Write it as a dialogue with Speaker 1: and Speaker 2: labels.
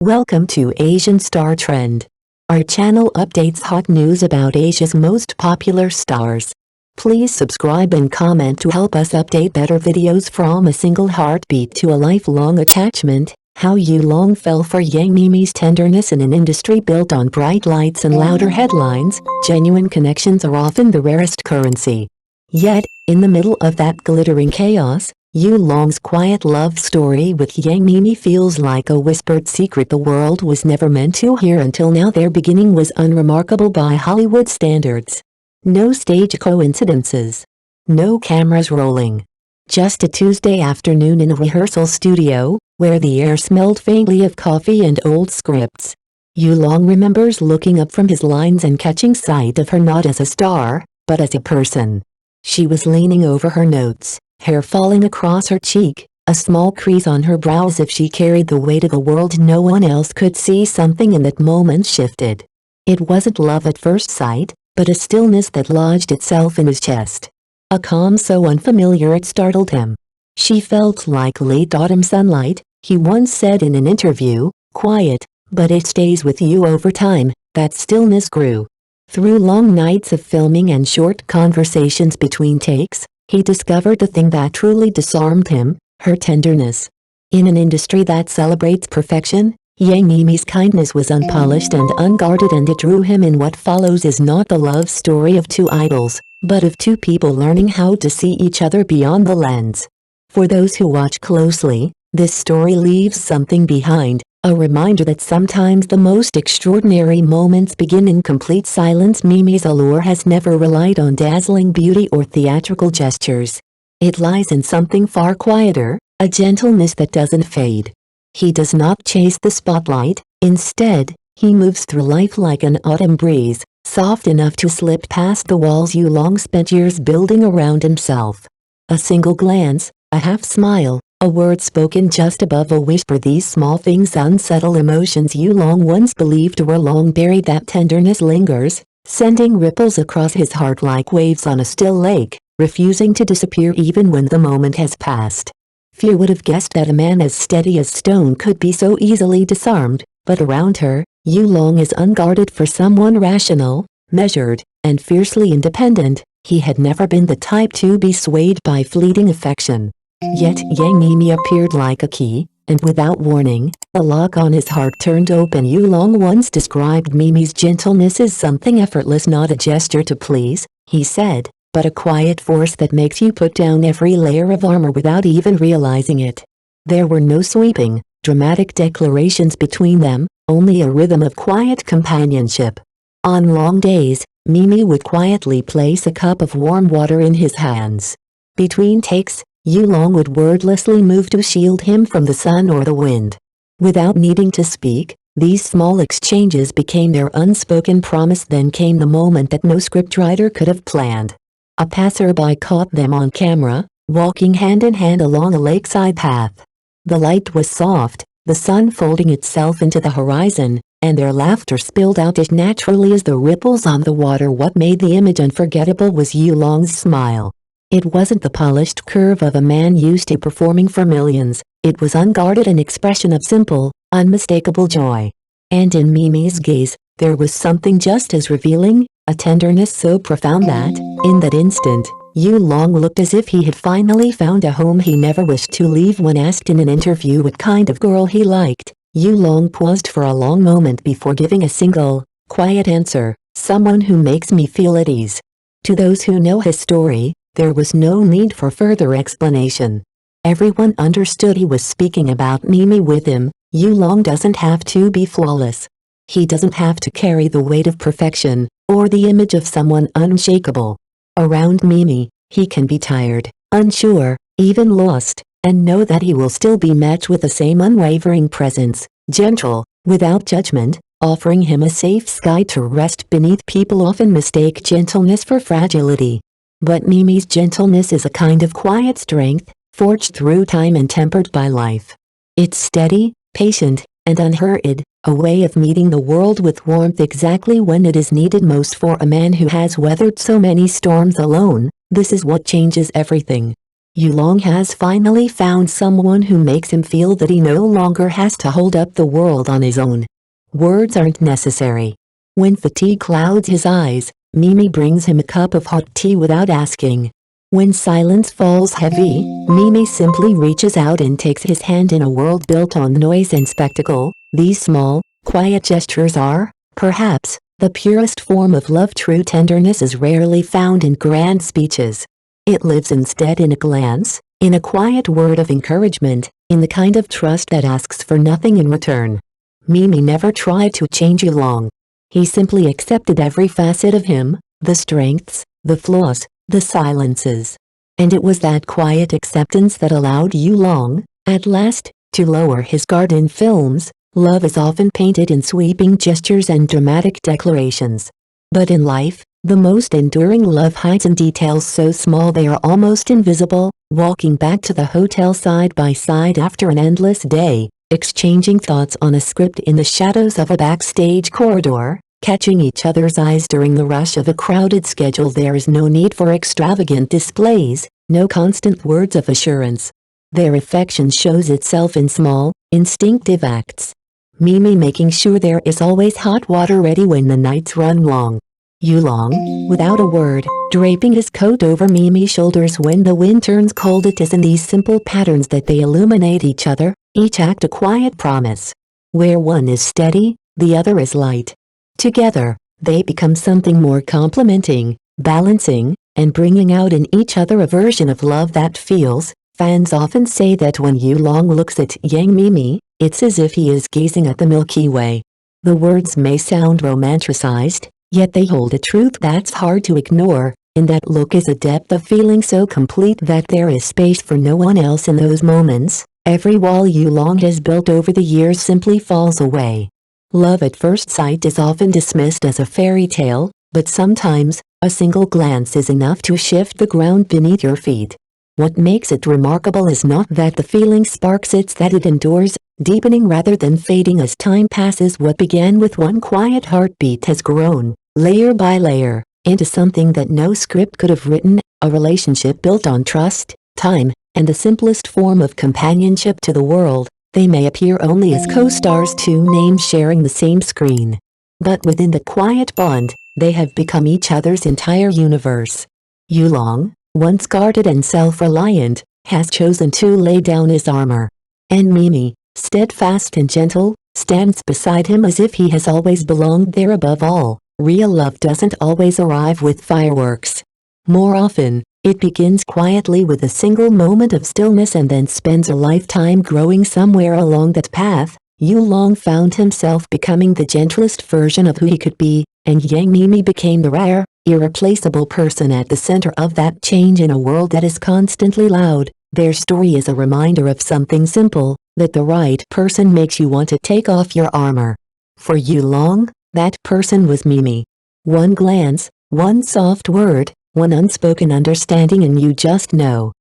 Speaker 1: Welcome to Asian Star Trend. Our channel updates hot news about Asia's most popular stars. Please subscribe and comment to help us update better videos. From a single heartbeat to a lifelong attachment, how Yulong fell for Yang Miemie's tenderness. In an industry built on bright lights and louder headlines, genuine connections are often the rarest currency. Yet, in the middle of that glittering chaos, Yulong's quiet love story with Yang Miemie feels like a whispered secret the world was never meant to hear until now. Their beginning was unremarkable by Hollywood standards. No stage coincidences. No cameras rolling. Just a Tuesday afternoon in a rehearsal studio, where the air smelled faintly of coffee and old scripts. Yulong remembers looking up from his lines and catching sight of her not as a star, but as a person. She was leaning over her notes, hair falling across her cheek, a small crease on her brow as if she carried the weight of the world no one else could see. Something in that moment shifted. It wasn't love at first sight, but a stillness that lodged itself in his chest. A calm so unfamiliar it startled him. She felt like late autumn sunlight, he once said in an interview, quiet, but it stays with you over time. That stillness grew. Through long nights of filming and short conversations between takes, he discovered the thing that truly disarmed him, her tenderness. In an industry that celebrates perfection, Yang Miemie's kindness was unpolished and unguarded, and it drew him in. What follows is not the love story of two idols, but of two people learning how to see each other beyond the lens. For those who watch closely, this story leaves something behind, a reminder that sometimes the most extraordinary moments begin in complete silence. Miemie's allure has never relied on dazzling beauty or theatrical gestures. It lies in something far quieter, a gentleness that doesn't fade. He does not chase the spotlight, instead, he moves through life like an autumn breeze, soft enough to slip past the walls Yulong spent years building around himself. A single glance, a half smile, a word spoken just above a whisper, these small things unsettle emotions Yulong once believed were long buried. That tenderness lingers, sending ripples across his heart like waves on a still lake, refusing to disappear even when the moment has passed. Few would have guessed that a man as steady as stone could be so easily disarmed, but around her, Yulong is unguarded. For someone rational, measured, and fiercely independent, he had never been the type to be swayed by fleeting affection. Yet Yang Miemie appeared like a key, and without warning, the lock on his heart turned open. Yulong once described Miemie's gentleness as something effortless, not a gesture to please, he said, but a quiet force that makes you put down every layer of armor without even realizing it. There were no sweeping, dramatic declarations between them, only a rhythm of quiet companionship. On long days, Miemie would quietly place a cup of warm water in his hands. Between takes, Yulong would wordlessly move to shield him from the sun or the wind. Without needing to speak, these small exchanges became their unspoken promise. Then came the moment that no scriptwriter could have planned. A passerby caught them on camera, walking hand in hand along a lakeside path. The light was soft, the sun folding itself into the horizon, and their laughter spilled out as naturally as the ripples on the water. What made the image unforgettable was Yulong's smile. It wasn't the polished curve of a man used to performing for millions, it was unguarded, an expression of simple, unmistakable joy. And in Miemie's gaze, there was something just as revealing, a tenderness so profound that, in that instant, Yulong looked as if he had finally found a home he never wished to leave. When asked in an interview what kind of girl he liked, Yulong paused for a long moment before giving a single, quiet answer, someone who makes me feel at ease. To those who know his story, there was no need for further explanation. Everyone understood he was speaking about Miemie. With him, Yulong doesn't have to be flawless. He doesn't have to carry the weight of perfection, or the image of someone unshakable. Around Miemie, he can be tired, unsure, even lost, and know that he will still be met with the same unwavering presence, gentle, without judgment, offering him a safe sky to rest beneath. People often mistake gentleness for fragility. But Miemie's gentleness is a kind of quiet strength, forged through time and tempered by life. It's steady, patient, and unhurried, a way of meeting the world with warmth exactly when it is needed most. For a man who has weathered so many storms alone, this is what changes everything. Yulong has finally found someone who makes him feel that he no longer has to hold up the world on his own. Words aren't necessary. When fatigue clouds his eyes, Miemie brings him a cup of hot tea without asking. When silence falls heavy, Miemie simply reaches out and takes his hand. In a world built on noise and spectacle, these small, quiet gestures are, perhaps, the purest form of love. True tenderness is rarely found in grand speeches. It lives instead in a glance, in a quiet word of encouragement, in the kind of trust that asks for nothing in return. Miemie never tried to change Yulong. He simply accepted every facet of him, the strengths, the flaws, the silences. And it was that quiet acceptance that allowed Yulong, at last, to lower his guard. In films, love is often painted in sweeping gestures and dramatic declarations. But in life, the most enduring love hides in details so small they are almost invisible, walking back to the hotel side by side after an endless day, exchanging thoughts on a script in the shadows of a backstage corridor, catching each other's eyes during the rush of a crowded schedule. There is no need for extravagant displays, no constant words of assurance. Their affection shows itself in small, instinctive acts. Miemie making sure there is always hot water ready when the nights run long. Yulong, without a word, draping his coat over Miemie's shoulders when the wind turns cold. It is in these simple patterns that they illuminate each other, each act a quiet promise. Where one is steady, the other is light. Together, they become something more complementing, balancing, and bringing out in each other a version of love that feels. Fans often say that when Yulong looks at young Miemie, it's as if he is gazing at the Milky Way. The words may sound romanticized, yet they hold a truth that's hard to ignore. In that look is a depth of feeling so complete that there is space for no one else. In those moments, every wall Yulong has built over the years simply falls away. Love at first sight is often dismissed as a fairy tale, but sometimes, a single glance is enough to shift the ground beneath your feet. What makes it remarkable is not that the feeling sparks, it's that it endures, deepening rather than fading as time passes. What began with one quiet heartbeat has grown, layer by layer, into something that no script could have written, a relationship built on trust, time, and the simplest form of companionship to the world. They may appear only as co-stars, two names sharing the same screen. But within the quiet bond, they have become each other's entire universe. Yulong, once guarded and self-reliant, has chosen to lay down his armor. And Miemie, steadfast and gentle, stands beside him as if he has always belonged there. Above all, real love doesn't always arrive with fireworks. More often, it begins quietly with a single moment of stillness and then spends a lifetime growing somewhere along that path. Yulong found himself becoming the gentlest version of who he could be, and young Miemie became the rare, irreplaceable person at the center of that change. In a world that is constantly loud, their story is a reminder of something simple, that the right person makes you want to take off your armor. For Yulong, that person was Miemie. One glance, one soft word, one unspoken understanding, and you just know,